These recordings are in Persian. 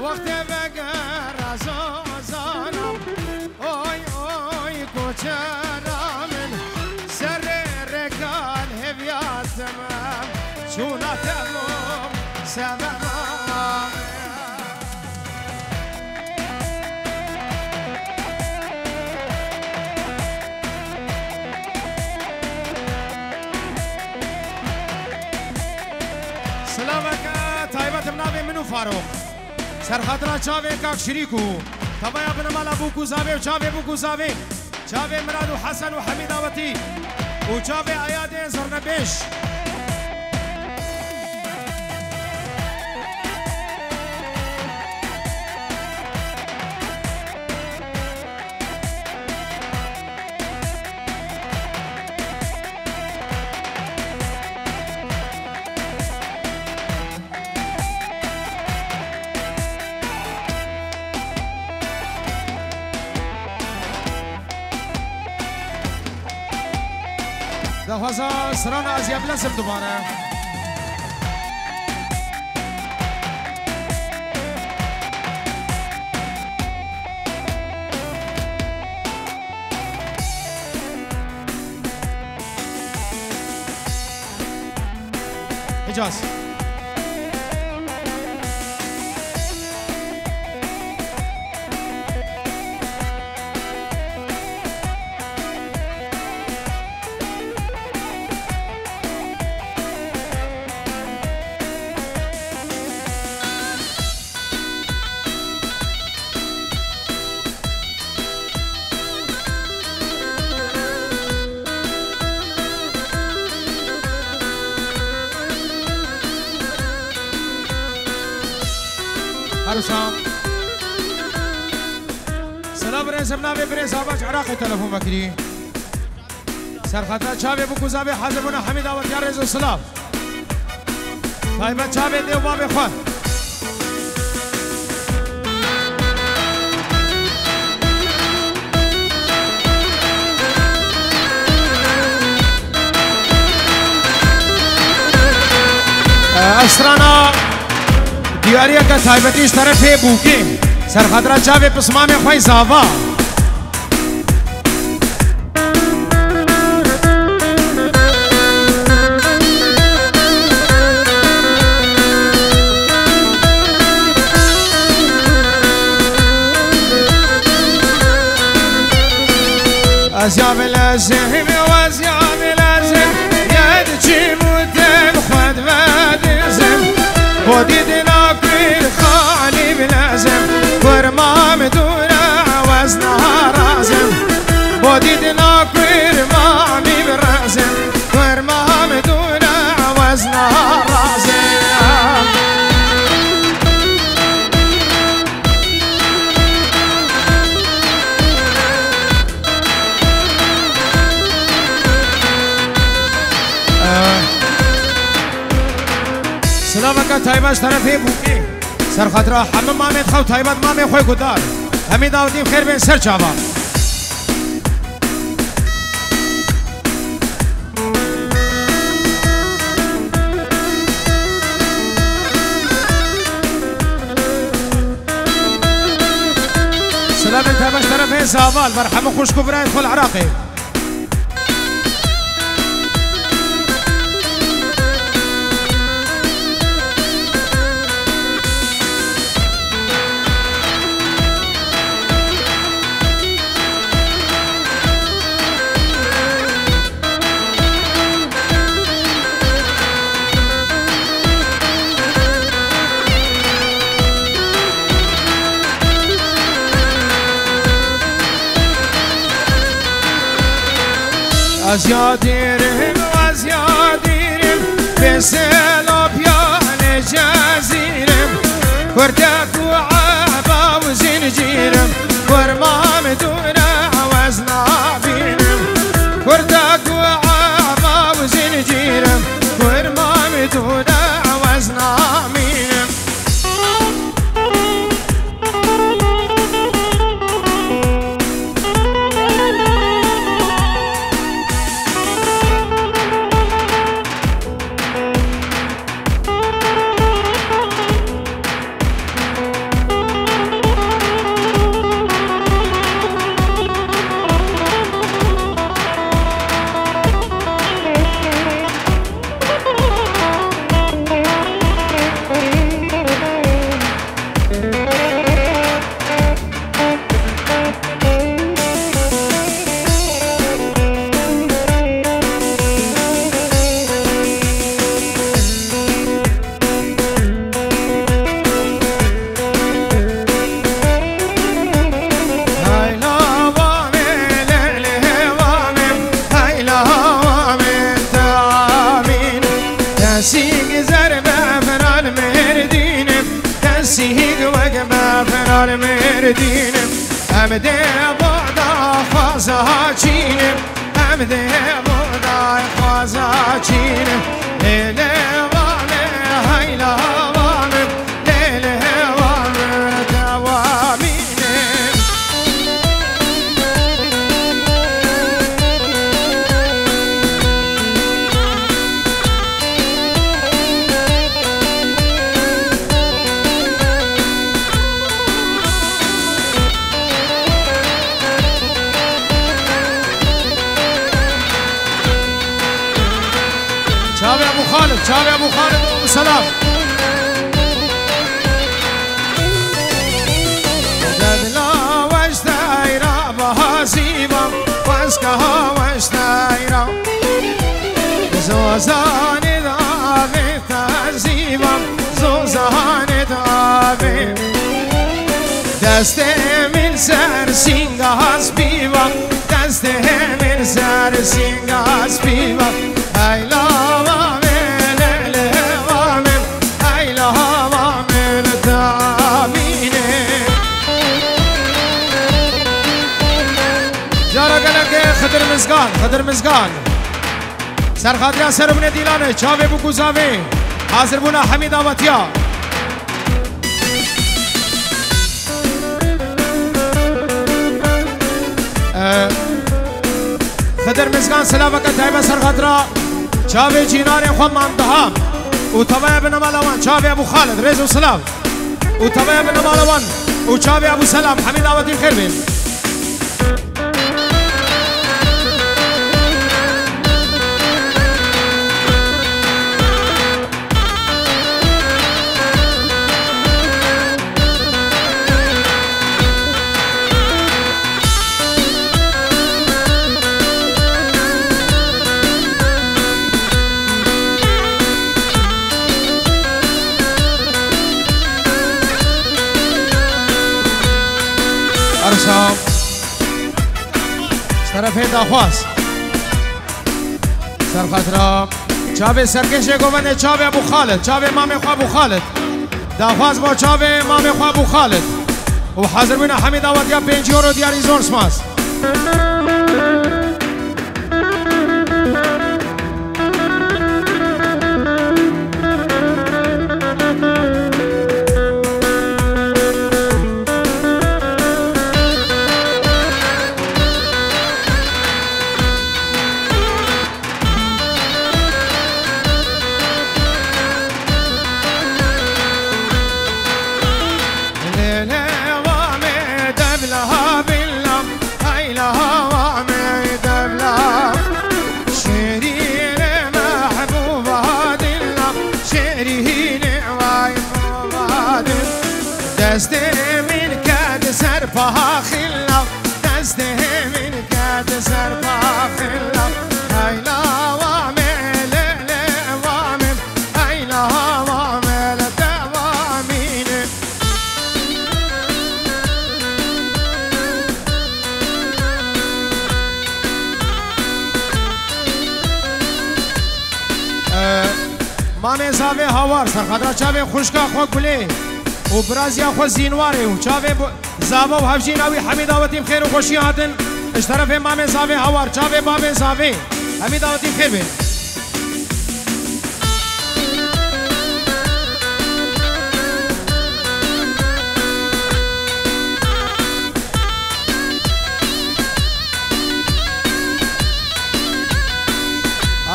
وقت بگر زانم اوی اوی کوچرامن سر رکان هویاتم چونتم سبب سلامك طيبة منابي منو فاروق سر خاطرها چاوه کاک شریکو طبعا ابن مال ابو کوزاوه و چاوه ابو کوزاوه چاوه مراد و حسن و حمید آوتی و چاوه آیاد زرنبش دخوازا سران عزیب لسم دوباره حجاز سلام برنس بنابي برنس آباش عراقي تلفون بكري سرخطا چاوي بكوزاوي حازمونا حميد آوات يا رئيس السلام طيبا چاوي ديو بابي خوان أسرانا دیاریه که تایبتیش طرفه بوکی سرخطره چاوی پسمامی خوی زاوا ازیاب لازم و ازیاب لازم یاد چی مودم خود ودزم بودیدنا کل خالی بلازم ورمام دورا وزنها رازم بودیدنا کل مامی برازم ورمام دورا وزنها رازم سلامك تايباش طرفي بوكي سر خاطرها حمام مامي تخو تايبات مامي خوي قدار همي داودين خير بين سر شابا سلام تايباش طرفي زابال مرحبا خوش كبران كل عراقي ازیادیرم بسلاب یا نجازیرم وردک و عبا و زنجیرم ورمام دونه وزنا بینم وردک و عبا و زنجیرم ورمام دونه وزنا بینم مردینم هم ده بعدا خوازا چینم هم ده بعدا خوازا چینم لیله وانه هیلا وانه لیله وانه دوامینم شاوي أبو خالد سلام دبلا وش دايرة بهازيبا واسكها وش دايرة زوزان دابي تازيبا زوزان دابي دست من سر سینگاز بیوا دست من سر سینگاز بیوا هیلا خضر مزگان سرخاطریا سربونه دیلانه چاوه بو گوزاوه حاضر بونا حمید آواتیا خضر مزگان سلامکت تایبه سرخاطرا چاوه جینان خوام مامدهام و طبعه بنمالوان چاوه ابو خالد رزو سلام و طبعه بنمالوان و چاوه ابو سلام حمید آواتی خیر بیم ارسام طرفه داخواست سرخاطرا چاوه سرکش گوونه چاوه ابو خالد چاوه مام خواه ابو خالد داخواست با چاوه مام خواه ابو خالد و حاضر بینه حمید آواتیا 5 یورو دیاری زور سماس دست من کد سر پا خلا دست من کد سر پا خلا هیلا وامل وامل هیلا وامل دوامینه مامه زاوه هوار سرخدرا چاوه خوشگاه خواه گله و برازیا خو زینواره و چاوه زاوا و هفجین اوی حمید آواتیم خیر و خوشی هاتن اش طرف مام زاوه هوار چاوه باب زاوه حمید آواتیم خیر بین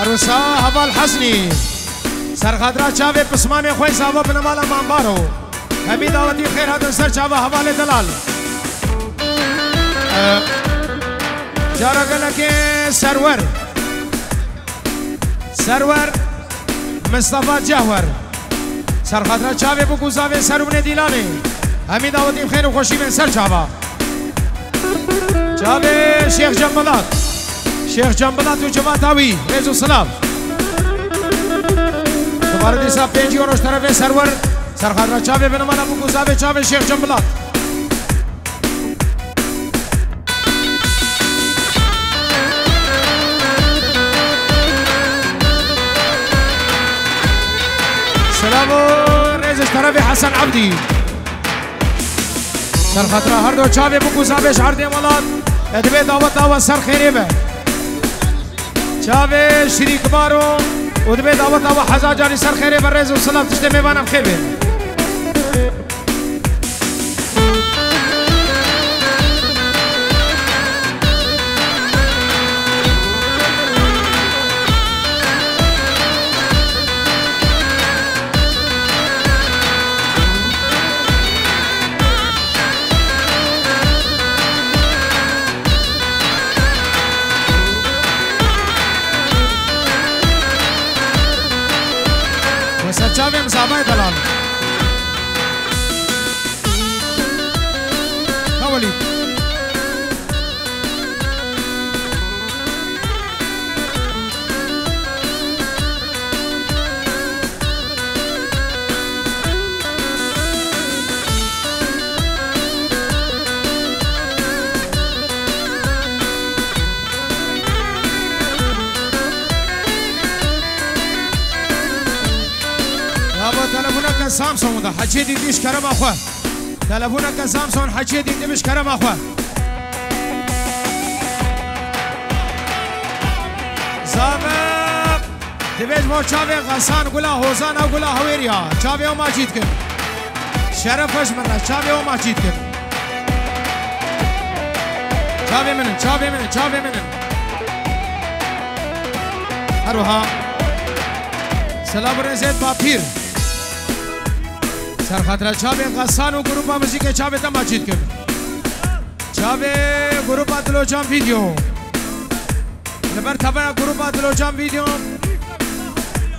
عروسا هبال حسنی سرخدرا چاوه پسمان خوی زاوا بنمالا مانبارو حمید آواتي خير هذا سر چاوا حواله دلال جارا گلک سرور مصطفى جوهر سرخاطر چاوه بو گوزاوه سرونه دیلانه همین دعوتی بخیر و خوشی من سر چابا چابه شیخ جنبلات شیخ جنبلات و جماعت هاوی ریز و سلام دوباره دیسا 5 یوروش طرف سرور سرخاطر چابه بنمان ابو گوزابه چابه شیخ جنبلات سلام ریزش طرف حسن عبدی سرخاطر هر دو چابه بو گوزابه شهر دیمالات ادبه دعوت سر خیری به چابه شریک بارو ودبه دعوت حزاجانی سر خیری به ریز و سلام تشته میبانم خیر به چابه مسابقه دلال حوالي تلفونك سامسونگ ده حجي ديش كرم اخوه تلفونك سامسونگ حجي ديش كرم اخوه زابق دبيج مو چاوي غسان قولا هوزان او قولا هويريا چاوي او ماجيد كن شرفش من چاوي او ماجيد كن چاوي منن هروها سلام رزيد بابير سر خاطر چابه غسان و گروپ موزیک چابه تا ماجید کرد چابه گروپ دلوجان ویدیو لبر تبع گروپ دلوجان ویدیو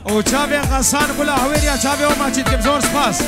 او چابه غسان بلا هویریا چابه و ماجید کرد زور سپاس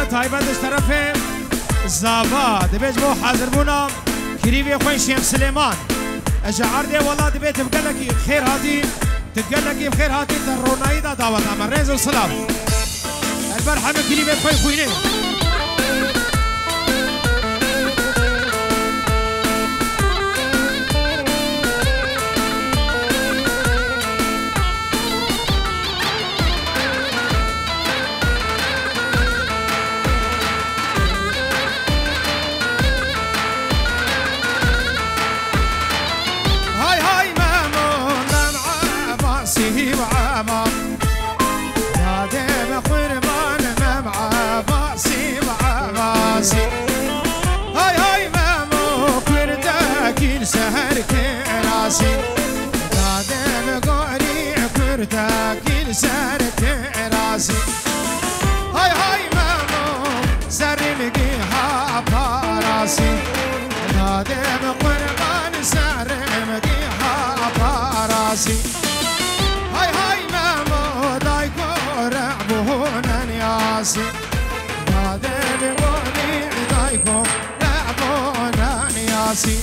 تایبندش طرف زابا دبیج بو حاضر بونا کریوی خوین شیم سلیمان اجعار دی والله دبیت بقلکی خیر هاتی تتقلکی بخیر هاتی در رونایی دا دعوت عمر ریز و سلام البرحمه کریوی خوین خوینه تاكل سارت راسي هاي هاي مامو سرمقي هابا راسي نادم قربان سرمقي هابا راسي هاي هاي مامو دايكو رعبونا نياسي نادم قولي دايكو رعبونا نياسي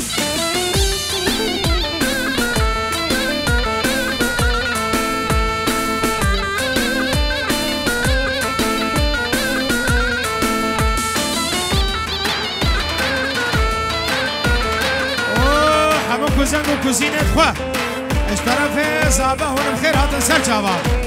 كوزنگ و کوزینت خواه اش طرف زابه هونم خیر هاتن سر چاوا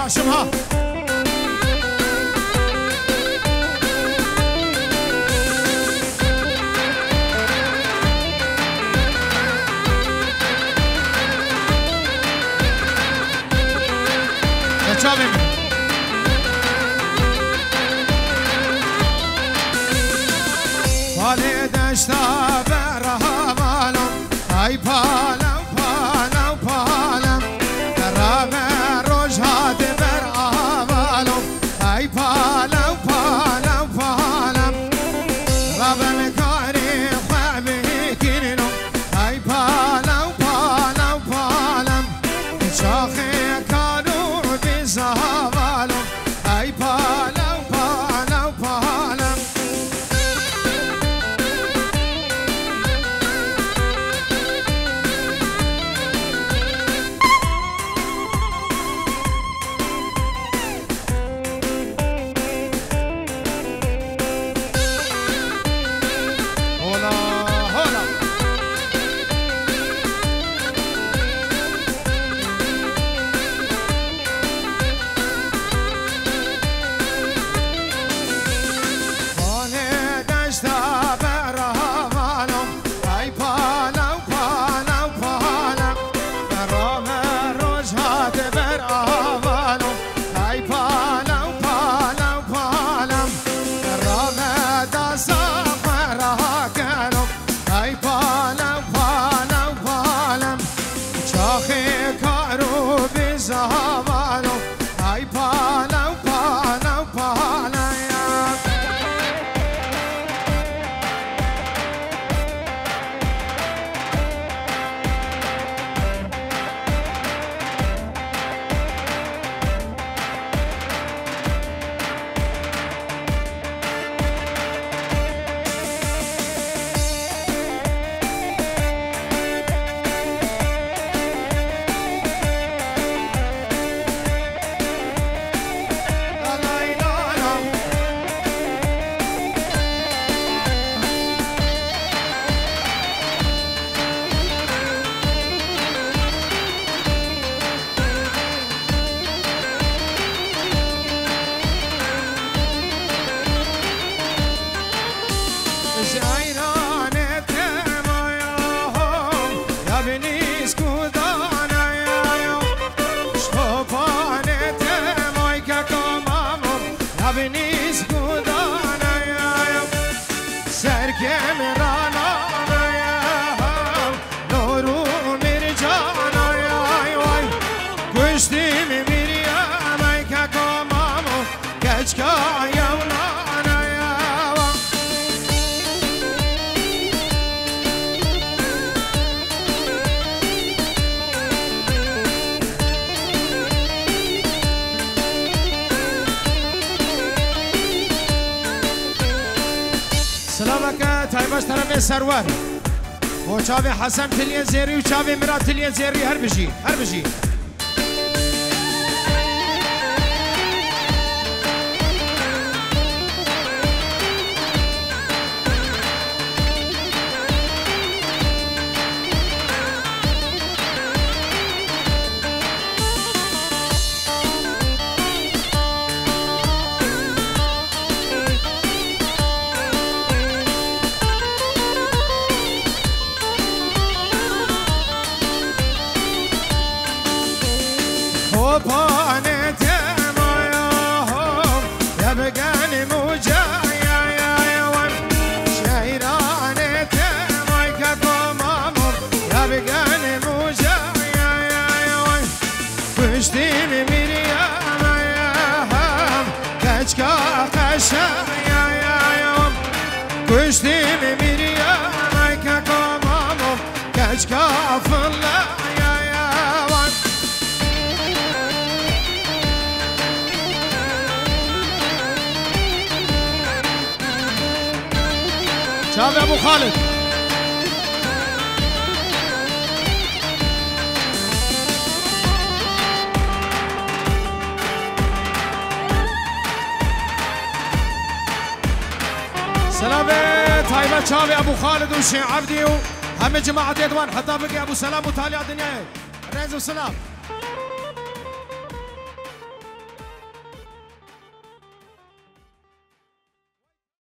شمها تشابه بالي دشتا برها بالم ای بالم بالم بالم درام روز هات بر آوالم ای بالم بالم بالم ربم کاری خوابی کنم ای بالم بالم بالم شاخی کارو بزاوالم ای بالم بالم بالم سلامك تایباش طرف سرور و چاوی حسن تلیه زیری و چاوی مراد تلیه زیری هر بجی هر بجی Kuştimi Miriam ayka komamum kaç kafınla ya yavan شاف ابو خالد سلامات هاي شافي ابو خالد وشي عبدي وهم جماعه يدوان حتى بقي ابو سلام وتالي الدنيا ريز وسلام